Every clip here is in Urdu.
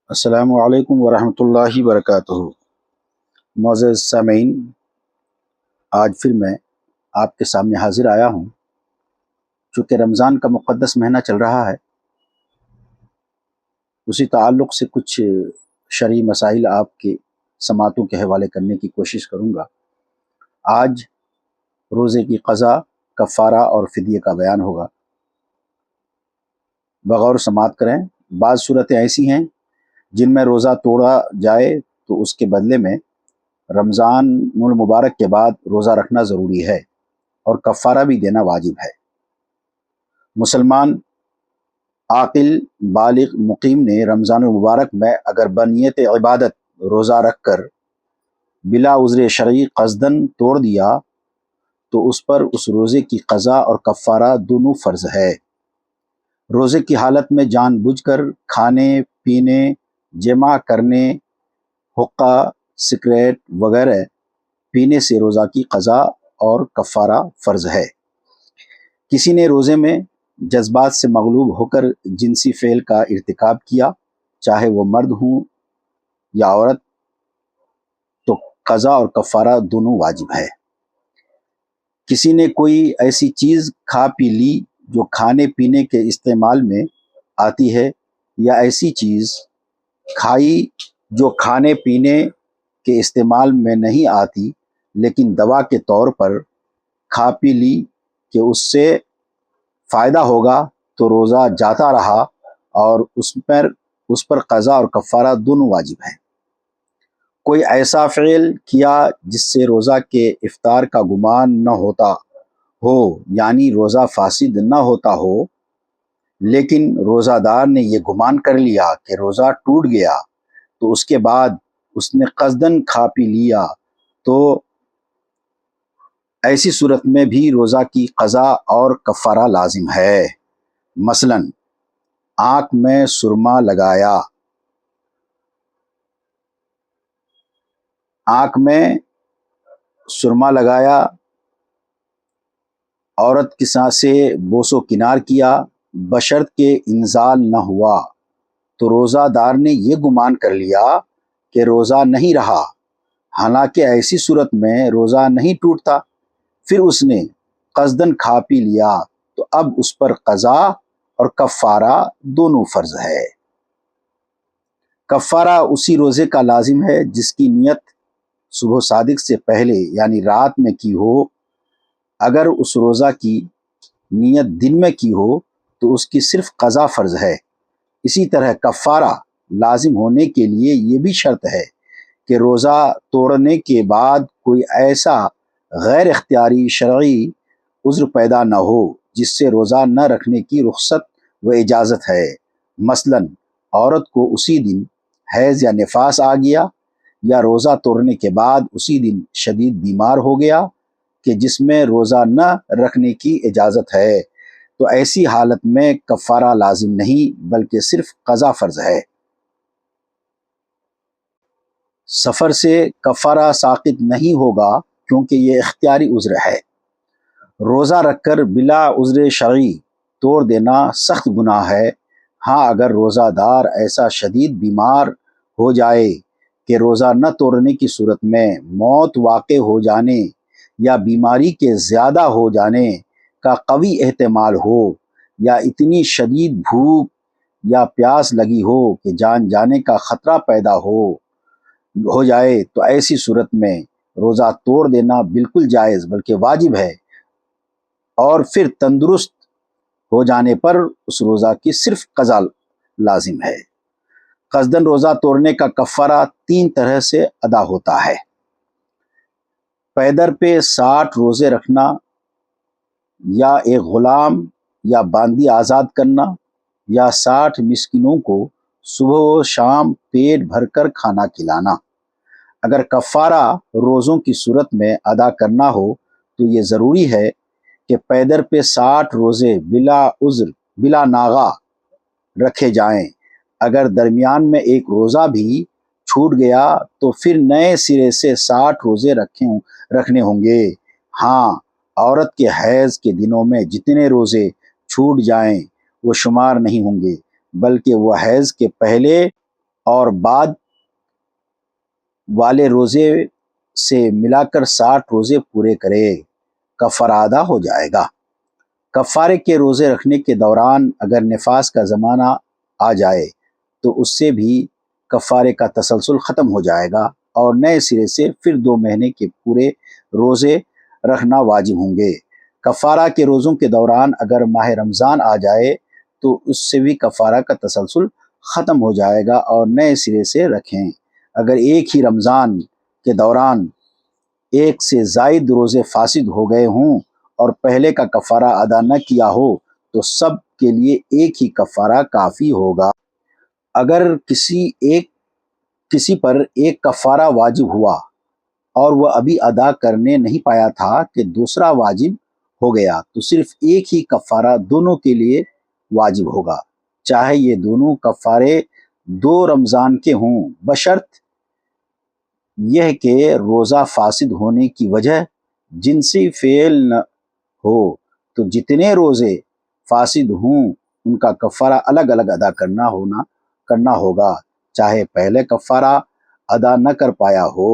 السلام علیکم ورحمۃ اللہ وبرکاتہ۔ معزز سامعین، آج پھر میں آپ کے سامنے حاضر آیا ہوں۔ چونکہ رمضان کا مقدس مہینہ چل رہا ہے، اسی تعلق سے کچھ شرعی مسائل آپ کے سماعتوں کے حوالے کرنے کی کوشش کروں گا۔ آج روزے کی قضا، کفارہ اور فدیے کا بیان ہوگا۔ بغور سماعت کریں۔ بعض صورتیں ایسی ہیں جن میں روزہ توڑا جائے تو اس کے بدلے میں رمضان المبارک کے بعد روزہ رکھنا ضروری ہے اور کفارہ بھی دینا واجب ہے۔ مسلمان عاقل بالغ مقیم نے رمضان المبارک میں اگر بنیت عبادت روزہ رکھ کر بلا عذر شرعی قصدن توڑ دیا تو اس پر اس روزے کی قضا اور کفارہ دونوں فرض ہے۔ روزے کی حالت میں جان بوجھ کر کھانے پینے، جمع کرنے، حقہ، سگریٹ وغیرہ پینے سے روزہ کی قضا اور کفارہ فرض ہے۔ کسی نے روزے میں جذبات سے مغلوب ہو کر جنسی فعل کا ارتکاب کیا، چاہے وہ مرد ہوں یا عورت، تو قضا اور کفارہ دونوں واجب ہے۔ کسی نے کوئی ایسی چیز کھا پی لی جو کھانے پینے کے استعمال میں آتی ہے، یا ایسی چیز کھائی جو کھانے پینے کے استعمال میں نہیں آتی لیکن دوا کے طور پر کھا پی لی کہ اس سے فائدہ ہوگا، تو روزہ جاتا رہا اور اس پر قضا اور کفارہ دونوں واجب ہیں۔ کوئی ایسا فعل کیا جس سے روزہ کے افطار کا گمان نہ ہوتا ہو، یعنی روزہ فاسد نہ ہوتا ہو، لیکن روزہ دار نے یہ گمان کر لیا کہ روزہ ٹوٹ گیا، تو اس کے بعد اس نے قصدن کھا پی لیا، تو ایسی صورت میں بھی روزہ کی قضا اور کفارہ لازم ہے۔ مثلا آنکھ میں سرما لگایا، عورت کے ساتھ سے بوس و کنار کیا بشرط کہ انزال نہ ہوا، تو روزہ دار نے یہ گمان کر لیا کہ روزہ نہیں رہا، حالانکہ ایسی صورت میں روزہ نہیں ٹوٹتا۔ پھر اس نے قصدن کھا پی لیا تو اب اس پر قضا اور کفارہ دونوں فرض ہے۔ کفارہ اسی روزے کا لازم ہے جس کی نیت صبح صادق سے پہلے یعنی رات میں کی ہو۔ اگر اس روزہ کی نیت دن میں کی ہو تو اس کی صرف قضا فرض ہے۔ اسی طرح کفارہ لازم ہونے کے لیے یہ بھی شرط ہے کہ روزہ توڑنے کے بعد کوئی ایسا غیر اختیاری شرعی عذر پیدا نہ ہو جس سے روزہ نہ رکھنے کی رخصت و اجازت ہے۔ مثلا عورت کو اسی دن حیض یا نفاس آ گیا، یا روزہ توڑنے کے بعد اسی دن شدید بیمار ہو گیا کہ جس میں روزہ نہ رکھنے کی اجازت ہے، تو ایسی حالت میں کفارہ لازم نہیں بلکہ صرف قضا فرض ہے۔ سفر سے کفارہ ساقط نہیں ہوگا کیونکہ یہ اختیاری عذر ہے۔ روزہ رکھ کر بلا عذر شرعی توڑ دینا سخت گناہ ہے۔ ہاں، اگر روزہ دار ایسا شدید بیمار ہو جائے کہ روزہ نہ توڑنے کی صورت میں موت واقع ہو جانے یا بیماری کے زیادہ ہو جانے کا قوی احتمال ہو، یا اتنی شدید بھوک یا پیاس لگی ہو کہ جان جانے کا خطرہ پیدا ہو جائے، تو ایسی صورت میں روزہ توڑ دینا بالکل جائز بلکہ واجب ہے، اور پھر تندرست ہو جانے پر اس روزہ کی صرف قضا لازم ہے۔ قصدن روزہ توڑنے کا کفارہ 3 طرح سے ادا ہوتا ہے۔ پیدر پہ 60 روزے رکھنا، یا ایک غلام یا باندی آزاد کرنا، یا 60 مسکینوں کو صبح و شام پیٹ بھر کر کھانا کھلانا۔ اگر کفارہ روزوں کی صورت میں ادا کرنا ہو تو یہ ضروری ہے کہ پیدر پہ 60 روزے بلا عذر بلا ناغہ رکھے جائیں۔ اگر درمیان میں ایک روزہ بھی چھوٹ گیا تو پھر نئے سرے سے 60 روزے رکھنے ہوں گے۔ ہاں، عورت کے حیض کے دنوں میں جتنے روزے چھوٹ جائیں وہ شمار نہیں ہوں گے، بلکہ وہ حیض کے پہلے اور بعد والے روزے سے ملا کر 60 روزے پورے کرے، کفارہ ادا ہو جائے گا۔ کفارے کے روزے رکھنے کے دوران اگر نفاس کا زمانہ آ جائے تو اس سے بھی کفارے کا تسلسل ختم ہو جائے گا اور نئے سرے سے پھر 2 مہینے کے پورے روزے رکھنا واجب ہوں گے۔ کفارہ کے روزوں کے دوران اگر ماہ رمضان آ جائے تو اس سے بھی کفارہ کا تسلسل ختم ہو جائے گا اور نئے سرے سے رکھیں۔ اگر ایک ہی رمضان کے دوران ایک سے زائد روزے فاسد ہو گئے ہوں اور پہلے کا کفارہ ادا نہ کیا ہو تو سب کے لیے ایک ہی کفارہ کافی ہوگا۔ اگر کسی پر ایک کفارہ واجب ہوا اور وہ ابھی ادا کرنے نہیں پایا تھا کہ دوسرا واجب ہو گیا تو صرف ایک ہی کفارہ دونوں کے لیے واجب ہوگا، چاہے یہ دونوں کفارے 2 رمضان کے ہوں، بشرط یہ کہ روزہ فاسد ہونے کی وجہ جنسی فعل نہ ہو، تو جتنے روزے فاسد ہوں ان کا کفارہ الگ الگ ادا کرنا ہوگا، چاہے پہلے کفارہ ادا نہ کر پایا ہو۔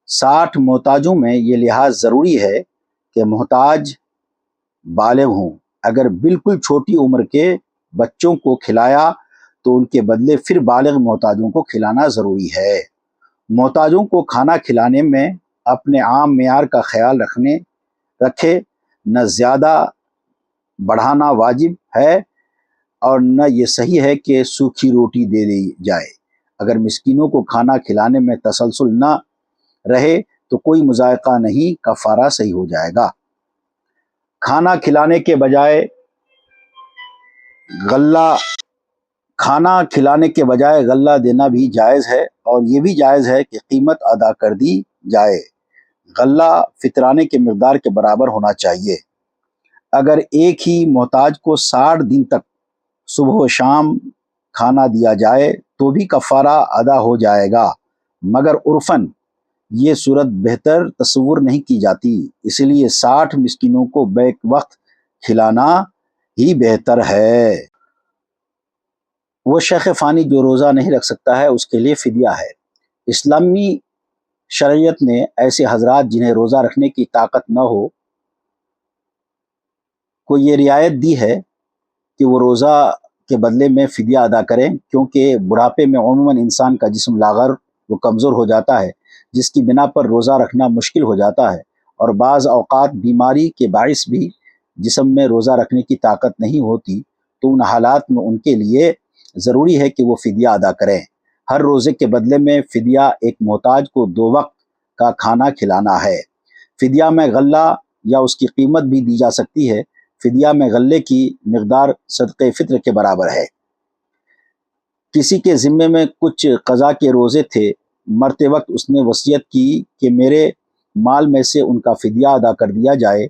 60 محتاجوں میں یہ لحاظ ضروری ہے کہ محتاج بالغ ہوں۔ اگر بالکل چھوٹی عمر کے بچوں کو کھلایا تو ان کے بدلے پھر بالغ محتاجوں کو کھلانا ضروری ہے۔ محتاجوں کو کھانا کھلانے میں اپنے عام معیار کا خیال رکھے، نہ زیادہ بڑھانا واجب ہے اور نہ یہ صحیح ہے کہ سوکھی روٹی دے دی جائے۔ اگر مسکینوں کو کھانا کھلانے میں تسلسل نہ رہے تو کوئی مضائقہ نہیں، کفارہ صحیح ہو جائے گا۔ کھانا کھلانے کے بجائے غلہ دینا بھی جائز ہے اور یہ بھی جائز ہے کہ قیمت ادا کر دی جائے۔ غلہ فطرانے کے مقدار کے برابر ہونا چاہیے۔ اگر ایک ہی محتاج کو 60 دن تک صبح و شام کھانا دیا جائے تو بھی کفارہ ادا ہو جائے گا، مگر عرفاً یہ صورت بہتر تصور نہیں کی جاتی، اس لیے 60 مسکینوں کو بیک وقت کھلانا ہی بہتر ہے۔ وہ شیخ فانی جو روزہ نہیں رکھ سکتا ہے اس کے لیے فدیہ ہے۔ اسلامی شریعت نے ایسے حضرات جنہیں روزہ رکھنے کی طاقت نہ ہو کو یہ رعایت دی ہے کہ وہ روزہ کے بدلے میں فدیہ ادا کریں، کیونکہ بڑھاپے میں عموماً انسان کا جسم لاغر و کمزور ہو جاتا ہے، جس کی بنا پر روزہ رکھنا مشکل ہو جاتا ہے، اور بعض اوقات بیماری کے باعث بھی جسم میں روزہ رکھنے کی طاقت نہیں ہوتی، تو ان حالات میں ان کے لیے ضروری ہے کہ وہ فدیہ ادا کریں۔ ہر روزے کے بدلے میں فدیہ ایک محتاج کو 2 وقت کا کھانا کھلانا ہے۔ فدیہ میں غلہ یا اس کی قیمت بھی دی جا سکتی ہے۔ فدیہ میں غلے کی مقدار صدقہ فطر کے برابر ہے۔ کسی کے ذمے میں کچھ قضا کے روزے تھے، مرتے وقت اس نے وصیت کی کہ میرے مال میں سے ان کا فدیہ ادا کر دیا جائے۔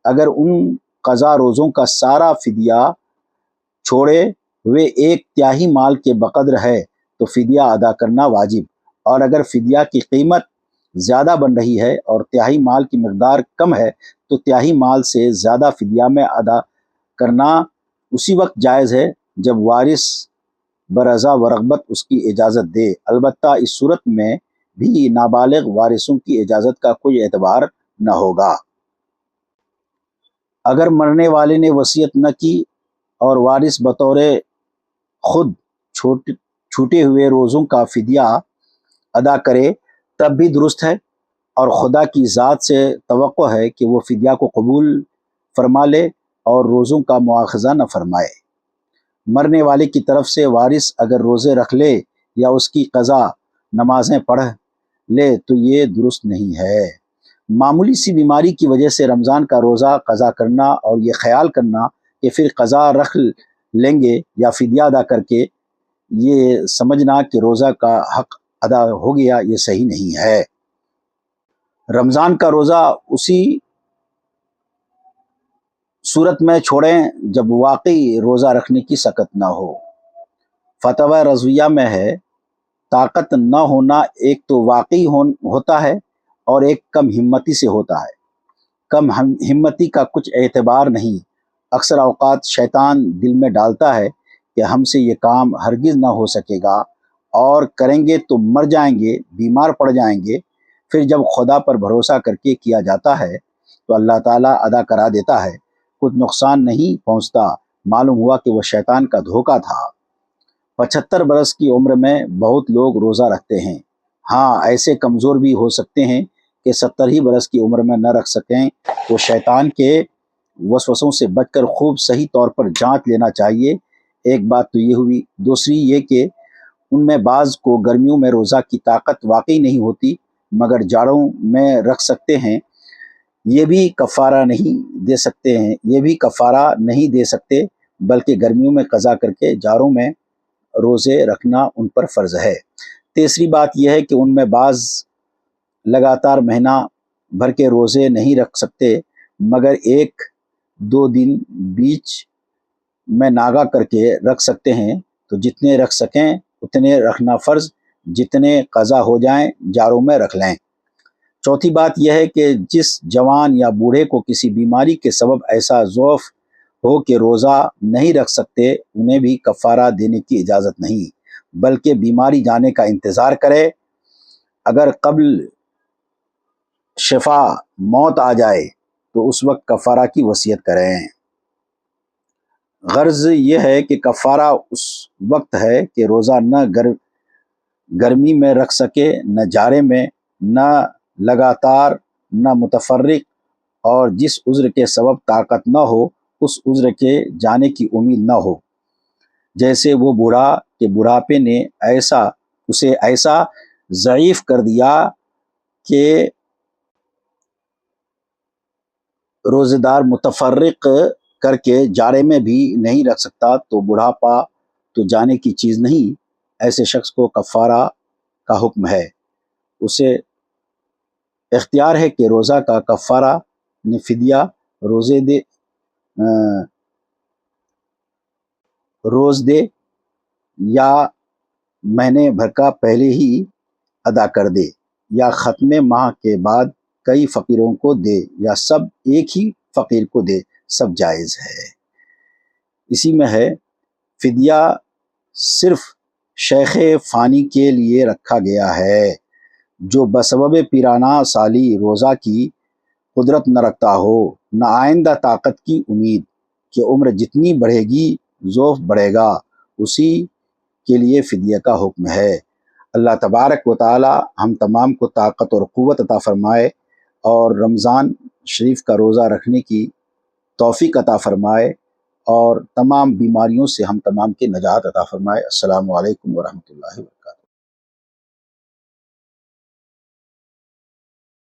اگر ان قضا روزوں کا سارا فدیہ چھوڑے ہوئے 1/3 مال کے بقدر ہے تو فدیہ ادا کرنا واجب، اور اگر فدیہ کی قیمت زیادہ بن رہی ہے اور 1/3 مال کی مقدار کم ہے تو 1/3 مال سے زیادہ فدیہ میں ادا کرنا اسی وقت جائز ہے جب وارث برضا و رغبت اس کی اجازت دے، البتہ اس صورت میں بھی نابالغ وارثوں کی اجازت کا کوئی اعتبار نہ ہوگا۔ اگر مرنے والے نے وصیت نہ کی اور وارث بطور خود چھوٹے ہوئے روزوں کا فدیہ ادا کرے تب بھی درست ہے، اور خدا کی ذات سے توقع ہے کہ وہ فدیہ کو قبول فرما لے اور روزوں کا مواخذہ نہ فرمائے۔ مرنے والے کی طرف سے وارث اگر روزے رکھ لے یا اس کی قضا نمازیں پڑھ لے تو یہ درست نہیں ہے۔ معمولی سی بیماری کی وجہ سے رمضان کا روزہ قضا کرنا اور یہ خیال کرنا کہ پھر قضا رکھ لیں گے یا فدیہ ادا کر کے یہ سمجھنا کہ روزہ کا حق ادا ہو گیا، یہ صحیح نہیں ہے۔ رمضان کا روزہ اسی صورت میں چھوڑیں جب واقعی روزہ رکھنے کی سکت نہ ہو۔ فتویٰ رضویہ میں ہے، طاقت نہ ہونا ایک تو واقعی ہوتا ہے اور ایک کم ہمتی سے ہوتا ہے۔ کم ہمتی کا کچھ اعتبار نہیں، اکثر اوقات شیطان دل میں ڈالتا ہے کہ ہم سے یہ کام ہرگز نہ ہو سکے گا، اور کریں گے تو مر جائیں گے، بیمار پڑ جائیں گے۔ پھر جب خدا پر بھروسہ کر کے کیا جاتا ہے تو اللہ تعالیٰ ادا کرا دیتا ہے، کچھ نقصان نہیں پہنچتا۔ معلوم ہوا کہ وہ شیطان کا دھوکہ تھا۔ 75 برس کی عمر میں بہت لوگ روزہ رکھتے ہیں۔ ہاں، ایسے کمزور بھی ہو سکتے ہیں کہ 70 ہی برس کی عمر میں نہ رکھ سکیں۔ وہ شیطان کے وسوسوں سے بچ کر خوب صحیح طور پر جانچ لینا چاہیے۔ ایک بات تو یہ ہوئی۔ دوسری یہ کہ ان میں بعض کو گرمیوں میں روزہ کی طاقت واقعی نہیں ہوتی، مگر جاڑوں میں رکھ سکتے ہیں۔ یہ بھی کفارہ نہیں دے سکتے، بلکہ گرمیوں میں قضا کر کے جاڑوں میں روزے رکھنا ان پر فرض ہے۔ تیسری بات یہ ہے کہ ان میں بعض لگاتار مہینہ بھر کے روزے نہیں رکھ سکتے، مگر 1-2 دن بیچ میں ناغہ کر کے رکھ سکتے ہیں۔ تو جتنے رکھ سکیں اتنے رکھنا فرض، جتنے قضا ہو جائیں جاڑوں میں رکھ لیں۔ چوتھی بات یہ ہے کہ جس جوان یا بوڑھے کو کسی بیماری کے سبب ایسا ضعف ہو کہ روزہ نہیں رکھ سکتے، انہیں بھی کفارہ دینے کی اجازت نہیں، بلکہ بیماری جانے کا انتظار کرے۔ اگر قبل شفا موت آ جائے تو اس وقت کفارہ کی وصیت کریں۔ غرض یہ ہے کہ کفارہ اس وقت ہے کہ روزہ نہ گرمی میں رکھ سکے، نہ جاڑے میں، نہ لگاتار، نہ متفرق، اور جس عذر کے سبب طاقت نہ ہو، اس عذر کے جانے کی امید نہ ہو۔ جیسے وہ بوڑھا کہ بڑھاپے نے اسے ایسا ضعیف کر دیا کہ روزے دار متفرق کر کے جاڑے میں بھی نہیں رکھ سکتا، تو بڑھاپا تو جانے کی چیز نہیں۔ ایسے شخص کو کفارہ کا حکم ہے۔ اسے اختیار ہے کہ روزہ کا کفارہ فدیہ روز دے، یا مہینے بھر کا پہلے ہی ادا کر دے، یا ختم ماہ کے بعد کئی فقیروں کو دے، یا سب ایک ہی فقیر کو دے، سب جائز ہے۔ اسی میں ہے فدیہ صرف شیخ فانی کے لیے رکھا گیا ہے، جو بسبب پیرانہ سالی روزہ کی قدرت نہ رکھتا ہو، نہ آئندہ طاقت کی امید کہ عمر جتنی بڑھے گی ضعف بڑھے گا، اسی کے لیے فدیہ کا حکم ہے۔ اللہ تبارک و تعالی ہم تمام کو طاقت اور قوت عطا فرمائے، اور رمضان شریف کا روزہ رکھنے کی توفیق عطا فرمائے، اور تمام بیماریوں سے ہم تمام کی نجات عطا فرمائے۔ السلام علیکم ورحمۃ اللہ وبرکاتہ۔